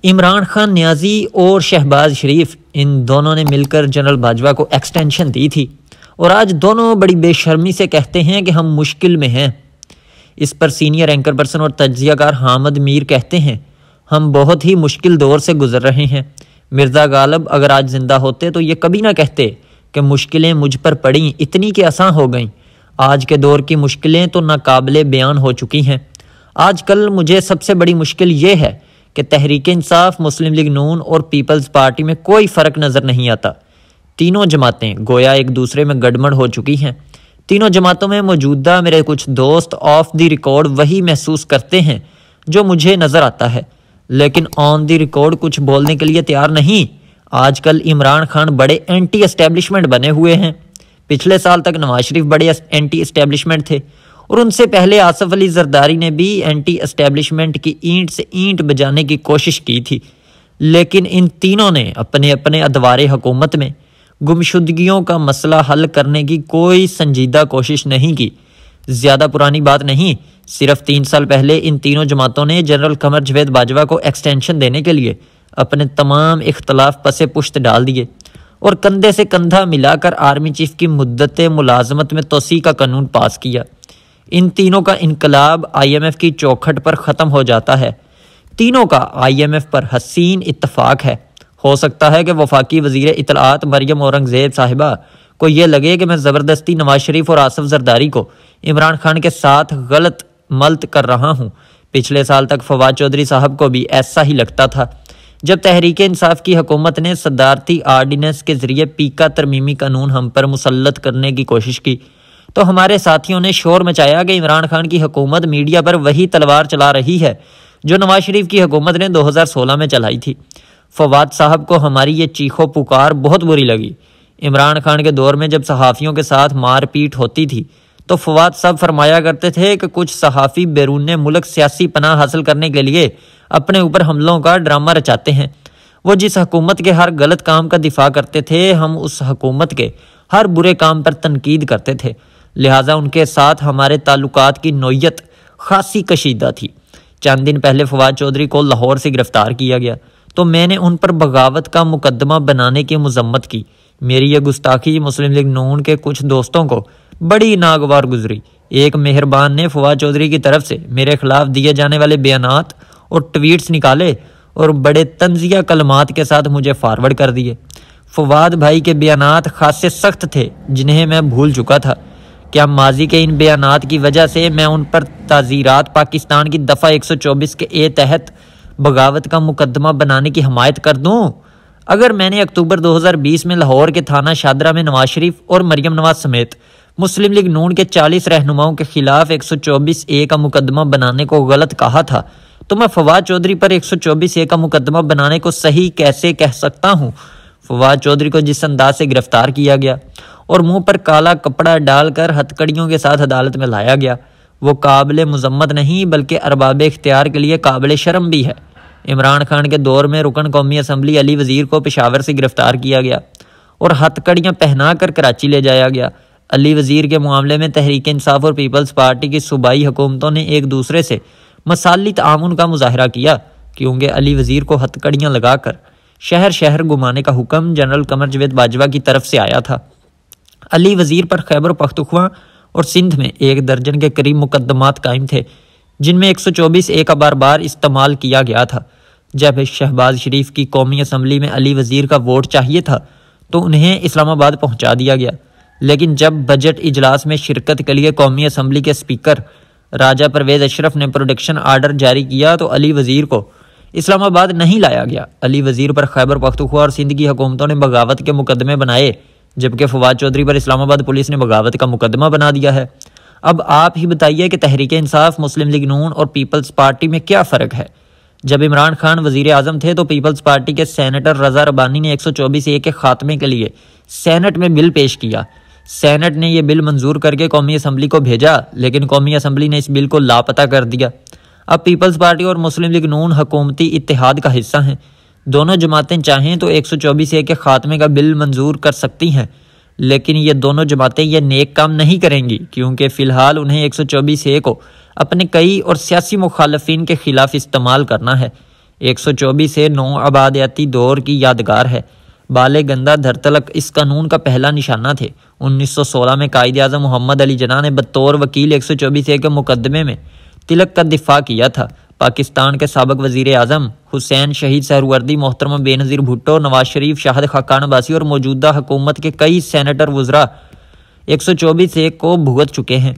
इमरान खान नियाजी और शहबाज शरीफ इन दोनों ने मिलकर जनरल बाजवा को एक्सटेंशन दी थी और आज दोनों बड़ी बेशर्मी से कहते हैं कि हम मुश्किल में हैं। इस पर सीनियर एंकर पर्सन और तज्जियाकार हामिद मीर कहते हैं, हम बहुत ही मुश्किल दौर से गुजर रहे हैं। मिर्ज़ा गालिब अगर आज ज़िंदा होते तो ये कभी ना कहते कि मुश्किलें मुझ पर पड़ी इतनी कि आसान हो गईं। आज के दौर की मुश्किलें तो नाकाबिले बयान हो चुकी हैं। आजकल मुझे सबसे बड़ी मुश्किल ये है कि तहरीक इंसाफ, मुस्लिम लीग नून और पीपल्स पार्टी में कोई फ़र्क नज़र नहीं आता। तीनों जमातें गोया एक दूसरे में गड़बड़ हो चुकी हैं। तीनों जमातों में मौजूदा मेरे कुछ दोस्त ऑफ द रिकॉर्ड वही महसूस करते हैं जो मुझे नज़र आता है, लेकिन ऑन द रिकॉर्ड कुछ बोलने के लिए तैयार नहीं। आजकल इमरान खान बड़े एंटी एस्टेब्लिशमेंट बने हुए हैं। पिछले साल तक नवाज शरीफ बड़े एंटी एस्टेब्लिशमेंट थे और उनसे पहले आसफ अली जरदारी ने भी एंटी एस्टेब्लिशमेंट की ईंट से ईंट बजाने की कोशिश की थी, लेकिन इन तीनों ने अपने अपने अदवारे हुकूमत में गुमशुदगियों का मसला हल करने की कोई संजीदा कोशिश नहीं की। ज़्यादा पुरानी बात नहीं, सिर्फ 3 साल पहले इन तीनों जमातों ने जनरल कमर जवेद बाजवा को एक्सटेंशन देने के लिए अपने तमाम इख्तलाफ पसे पुश्त डाल दिए और कंधे से कंधा मिलाकर आर्मी चीफ की मुद्दत मुलाजमत में तोसी का कानून पास किया। इन तीनों का इनकलाब IMF की चौखट पर ख़त्म हो जाता है। तीनों का IMF पर हसीन इत्तफाक है। हो सकता है कि वफाकी वज़ीर इत्तलात मरियम औरंगज़ेब साहिबा को ये लगे कि मैं ज़बरदस्ती नवाज शरीफ और आसफ जरदारी को इमरान खान के साथ गलत मल्त कर रहा हूँ। पिछले साल तक फवाद चौधरी साहब को भी ऐसा ही लगता था। जब तहरीक इंसाफ की हुकूमत ने सदारती आर्डीनेंस के ज़रिए पीका तरमीमी कानून हम पर मुसल्लत करने की कोशिश की तो हमारे साथियों ने शोर मचाया कि इमरान खान की हुकूमत मीडिया पर वही तलवार चला रही है जो नवाज शरीफ की हुकूमत ने 2016 में चलाई थी। फवाद साहब को हमारी ये चीखो पुकार बहुत बुरी लगी। इमरान खान के दौर में जब सहाफ़ियों के साथ मारपीट होती थी तो फवाद साहब फरमाया करते थे कि कुछ सहाफ़ी बैरून मुल्क सियासी पनाह हासिल करने के लिए अपने ऊपर हमलों का ड्रामा रचाते हैं। वो जिस हुकूमत के हर गलत काम का दिफा करते थे, हम उस हुकूमत के हर बुरे काम पर तनकीद करते थे। लिहाजा उनके साथ हमारे ताल्लुकात की नोयत खासी कशीदा थी। चंद दिन पहले फवाद चौधरी को लाहौर से गिरफ्तार किया गया तो मैंने उन पर बगावत का मुकदमा बनाने की मजम्मत की। मेरी ये गुस्ताखी मुस्लिम लीग नून के कुछ दोस्तों को बड़ी नागवार गुजरी। एक मेहरबान ने फवाद चौधरी की तरफ से मेरे खिलाफ दिए जाने वाले बयानात और ट्वीट्स निकाले और बड़े तंजिया कलमात के साथ मुझे फॉरवर्ड कर दिए। फवाद भाई के बयानात खासे सख्त थे जिन्हें मैं भूल चुका था। क्या माजी के इन बयानात की वजह से मैं उन पर ताज़ीरात पाकिस्तान की दफ़ा 124 के ए तहत बगावत का मुकदमा बनाने की हमायत कर दूं? अगर मैंने अक्टूबर 2020 में लाहौर के थाना शादरा में नवाज शरीफ और मरियम नवाज समेत मुस्लिम लीग नून के 40 रहनुमाओं के खिलाफ 124 ए का मुकदमा बनाने को गलत कहा था तो मैं फवाद चौधरी पर 124 ए का मुकदमा बनाने को सही कैसे कह सकता हूँ? फवाद चौधरी को जिस अंदाज से गिरफ्तार किया गया और मुंह पर काला कपड़ा डालकर हथकड़ियों के साथ अदालत में लाया गया, वो काबिल मुजम्मत नहीं बल्कि अरबाब इख्तियार के लिए काबिल शर्म भी है। इमरान खान के दौर में रुकन कौमी असम्बली अली वज़ीर को पेशावर से गिरफ्तार किया गया और हथकड़ियाँ पहना कर कराची ले जाया गया। अली वज़ीर के मामले में तहरीक इंसाफ और पीपल्स पार्टी की सूबाई हुकूमतों ने एक दूसरे से मसाली तामुन का मुजाहरा किया क्योंकि अली वज़ीर को हथकड़ियाँ लगाकर शहर शहर घुमाने का हुक्म जनरल कमर जवेद बाजवा की तरफ से आया था। अली वज़ीर पर खैबर पख्तूनख्वा और सिंध में 1 दर्जन के करीब मुकदमात कायम थे जिनमें 124 ए का बार बार इस्तेमाल किया गया था। जब शहबाज शरीफ की कौमी असम्बली में अली वज़ीर का वोट चाहिए था तो उन्हें इस्लामाबाद पहुंचा दिया गया, लेकिन जब बजट इजलास में शिरकत के लिए कौमी असम्बली के स्पीकर राजा परवेज़ अशरफ ने प्रोटेक्शन आर्डर जारी किया तो अली वज़ीर को इस्लामाबाद नहीं लाया गया। अली वज़ीर पर खैबर पख्तूनख्वा और सिंध की हुकूमतों ने बगावत के मुकदमे बनाए जबकि फवाद चौधरी पर इस्लामाबाद पुलिस ने बगावत का मुकदमा बना दिया है। अब आप ही बताइए कि तहरीक इंसाफ, मुस्लिम लीग नून और पीपल्स पार्टी में क्या फ़र्क है? जब इमरान खान वज़ीर आज़म थे तो पीपल्स पार्टी के सेनेटर रज़ा रब्बानी ने 124 ए के खात्मे के लिए सेनेट में बिल पेश किया। सेनेट ने यह बिल मंजूर करके कौमी असम्बली को भेजा, लेकिन कौमी असम्बली ने इस बिल को लापता कर दिया। अब पीपल्स पार्टी और मुस्लिम लीग नून हुकूमती इत्तेहाद का हिस्सा हैं। दोनों जमातें चाहें तो 124 ए के खात्मे का बिल मंजूर कर सकती हैं, लेकिन ये दोनों जमातें ये नेक काम नहीं करेंगी क्योंकि फ़िलहाल उन्हें 124 ए को अपने कई और सियासी मुखालफिन के खिलाफ इस्तेमाल करना है। 124 से नौ आबादियाती दौर की यादगार है। बाले गंदा धरतलक इस कानून का पहला निशाना थे। 1916 में कायद-ए-आज़म मोहम्मद अली जिन्ना ने बतौर वकील 124 के मुकदमे में तिलक का दिफा किया था। पाकिस्तान के साबिक़ वज़ीर आज़म हुसैन शहीद सहरवर्दी, मोहतरमा बेनज़ीर भुट्टो, नवाज शरीफ, शाहिद खाकान अब्बासी और मौजूदा हुकूमत के कई सेनेटर वज़रा 124 को भुगत चुके हैं।